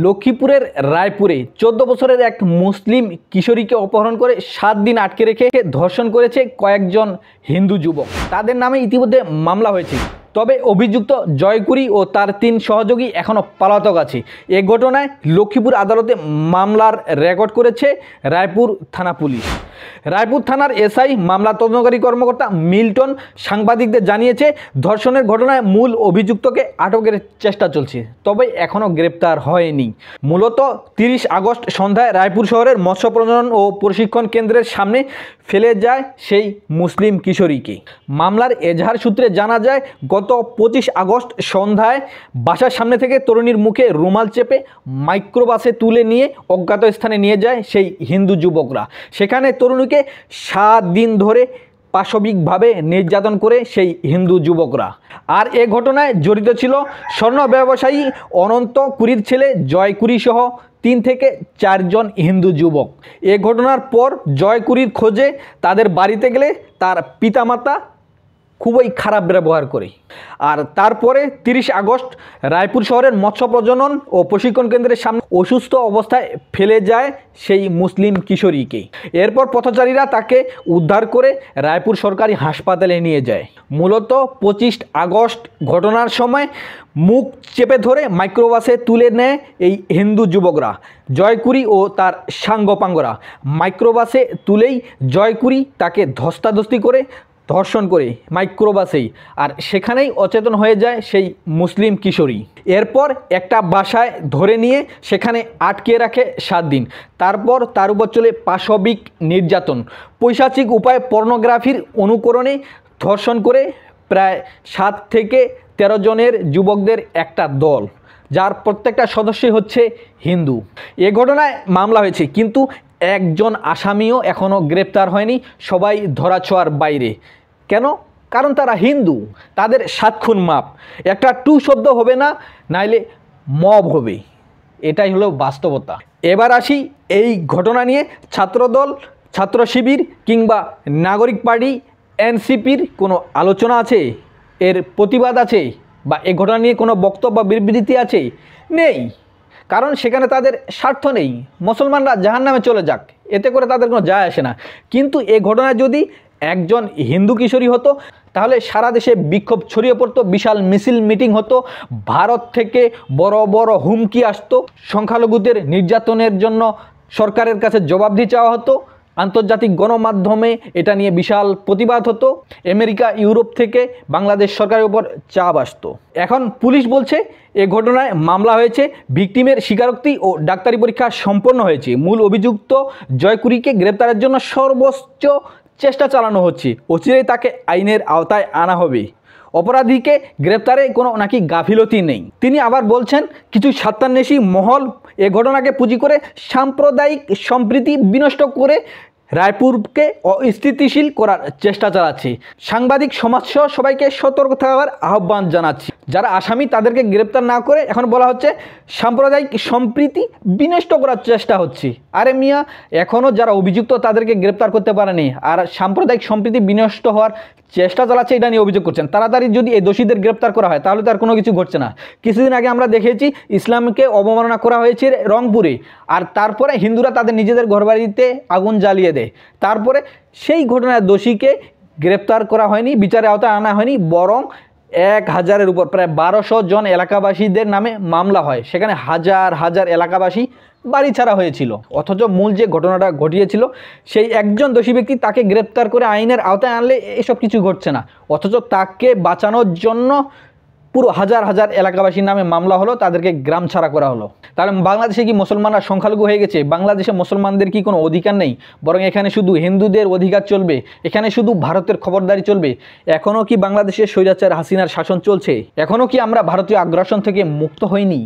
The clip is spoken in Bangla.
লক্ষ্মীপুরের রায়পুরে 14 বছরের এক মুসলিম কিশোরীকে অপহরণ করে 7 দিন আটকে রেখে ধর্ষণ করেছে কয়েকজন হিন্দু যুবক। তাদের নামে ইতিমধ্যে মামলা হয়েছে। তবে অভিযুক্ত জয়কুরি ও তার 3 সহযোগী এখনও পলাতক আছে। এ ঘটনায় লক্ষ্মীপুর আদালতে মামলার রেকর্ড করেছে রায়পুর থানা পুলিশ। রায়পুর থানার এসআই মামলা তদন্তকারী কর্মকর্তা মিল্টন সাংবাদিকদের জানিয়েছে, ধর্ষণের ঘটনায় মূল অভিযুক্তকে আটকের চেষ্টা চলছে, তবে এখনও গ্রেপ্তার হয়নি। মূলত 30 আগস্ট সন্ধ্যায় রায়পুর শহরের মৎস্য প্রজনন ও প্রশিক্ষণ কেন্দ্রের সামনে ফেলে যায় সেই মুসলিম কিশোরীকে। মামলার এজাহার সূত্রে জানা যায়, গত 25 আগস্ট সন্ধ্যায় বাসার সামনে থেকে তরুণীর মুখে রুমাল চেপে মাইক্রোবাসে তুলে নিয়ে অজ্ঞাত স্থানে নিয়ে যায় সেই হিন্দু যুবকরা। সেখানে তরুণীকে 7 দিন ধরে পাশবিকভাবে নির্যাতন করে সেই হিন্দু যুবকরা। আর এ ঘটনায় জড়িত ছিল স্বর্ণ ব্যবসায়ী অনন্ত কুরির ছেলে জয়কুরি সহ 3 থেকে 4 জন হিন্দু যুবক। এ ঘটনার পর জয়কুরির খোঁজে তাদের বাড়িতে গেলে তার পিতামাতা খুবই খারাপ ব্যবহার করে। আর তারপরে 30 আগস্ট রায়পুর শহরের মৎস্য প্রজনন ও প্রশিক্ষণ কেন্দ্রের সামনে অসুস্থ অবস্থায় ফেলে যায় সেই মুসলিম কিশোরীকে। এরপর পথচারীরা তাকে উদ্ধার করে রায়পুর সরকারি হাসপাতালে নিয়ে যায়। মূলত 25 আগস্ট ঘটনার সময় মুখ চেপে ধরে মাইক্রোবাসে তুলে নেয় এই হিন্দু যুবকরা। জয়কুরি ও তার সাঙ্গপাঙ্গরা মাইক্রোবাসে তুলেই জয়কুরি তাকে ধস্তাধস্তি করে ধর্ষণ করে মাইক্রোবাসেই, আর সেখানেই অচেতন হয়ে যায় সেই মুসলিম কিশোরী। এরপর একটা বাসায় ধরে নিয়ে সেখানে আটকে রাখে 7 দিন। তারপর তার উপর চলে পাশবিক নির্যাতন, পৈশাচিক উপায়ে পর্নোগ্রাফির অনুকরণে ধর্ষণ করে প্রায় 7 থেকে 13 জনের যুবকদের একটা দল, যার প্রত্যেকটা সদস্যই হচ্ছে হিন্দু। এ ঘটনায় মামলা হয়েছে, কিন্তু একজন আসামিও এখনও গ্রেপ্তার হয়নি। সবাই ধরাছোঁয়ার বাইরে। কেন? কারণ তারা হিন্দু, তাদের 7 খুন মাপ। একটা টু শব্দ হবে না, নাইলে মব হবে। এটাই হলো বাস্তবতা। এবার আসি এই ঘটনা নিয়ে ছাত্রদল, ছাত্র শিবির কিংবা নাগরিক পার্টি এনসিপির কোনো আলোচনা আছে, এর প্রতিবাদ আছে, বা এই ঘটনা নিয়ে কোনো বক্তব্য বা বিবৃতি আছে? নেই। কারণ সেখানে তাদের স্বার্থ নেই। মুসলমানরা জাহান্নামে চলে যাক, এতে করে তাদের কোনো যায় আসে না। কিন্তু এ ঘটনায় যদি একজন হিন্দু কিশোরী হতো, তাহলে সারা দেশে বিক্ষোভ ছড়িয়ে পড়তো, বিশাল মিছিল মিটিং হতো, ভারত থেকে বড় বড় হুমকি আসতো, সংখ্যালঘুদের নির্যাতনের জন্য সরকারের কাছে জবাবদিহি চাওয়া হতো, আন্তর্জাতিক গণমাধ্যমে এটা নিয়ে বিশাল প্রতিবাদ হতো, আমেরিকা ইউরোপ থেকে বাংলাদেশ সরকারের উপর চাপ আসতো। এখন পুলিশ বলছে এ ঘটনায় মামলা হয়েছে, ভিকটিমের স্বীকারোক্তি ও ডাক্তারি পরীক্ষা সম্পন্ন হয়েছে। মূল অভিযুক্ত জয়কুরিকে গ্রেপ্তারের জন্য সর্বোচ্চ চেষ্টা চালানো হচ্ছে। অচিরেই তাকে আইনের আওতায় আনা হবে। অপরাধীকে গ্রেপ্তারে কোনো নাকি গাফিলতি নেই। তিনি আবার বলছেন, কিছু স্বার্থান্বেষী মহল এ ঘটনাকে পুঁজি করে সাম্প্রদায়িক সম্প্রীতি বিনষ্ট করে রায়পুরকে অস্থিতিশীল করার চেষ্টা চালাচ্ছে। সাংবাদিক সমাজসহ সবাইকে সতর্ক থাকার আহ্বান জানাচ্ছি। যারা আসামি তাদেরকে গ্রেপ্তার না করে এখন বলা হচ্ছে সাম্প্রদায়িক সম্প্রীতি বিনষ্ট করার চেষ্টা হচ্ছে। আরে মিয়া, এখনও যারা অভিযুক্ত তাদেরকে গ্রেপ্তার করতে পারেনি, আর সাম্প্রদায়িক সম্প্রীতি বিনষ্ট হওয়ার চেষ্টা চালাচ্ছে এটা নিয়ে অভিযোগ করছেন। তাড়াতাড়ি যদি এই দোষীদের গ্রেপ্তার করা হয় তাহলে তো আর কোনো কিছু ঘটছে না। কিছুদিন আগে আমরা দেখেছি ইসলামকে অবমাননা করা হয়েছে রংপুরে, আর তারপরে হিন্দুরা তাদের নিজেদের ঘরবাড়িতে আগুন জ্বালিয়ে দেয়। তারপরে সেই ঘটনার দোষীকে গ্রেপ্তার করা হয়নি, বিচারের আওতায় আনা হয়নি, বরং 1000-এর উপর প্রায় 1200 জন এলাকাবাসীদের নামে মামলা হয়। সেখানে হাজার হাজার এলাকাবাসী বাড়ি ছাড়া হয়েছিল। অথচ মূল যে ঘটনাটা ঘটিয়েছিল সেই একজন দোষী ব্যক্তি, তাকে গ্রেপ্তার করে আইনের আওতায় আনলে এসব কিছু ঘটছে না। অথচ তাকে বাঁচানোর জন্য পুরো হাজার হাজার এলাকাবাসীর নামে মামলা হলো, তাদেরকে গ্রাম ছাড়া করা হলো। তাহলে বাংলাদেশে কি মুসলমানরা সংখ্যালঘু হয়ে গেছে? বাংলাদেশে মুসলমানদের কি কোনো অধিকার নেই? বরং এখানে শুধু হিন্দুদের অধিকার চলবে, এখানে শুধু ভারতের খবরদারি চলবে। এখনও কি বাংলাদেশের স্বৈরাচার হাসিনার শাসন চলছে? এখনও কি আমরা ভারতীয় আগ্রাসন থেকে মুক্ত হইনি?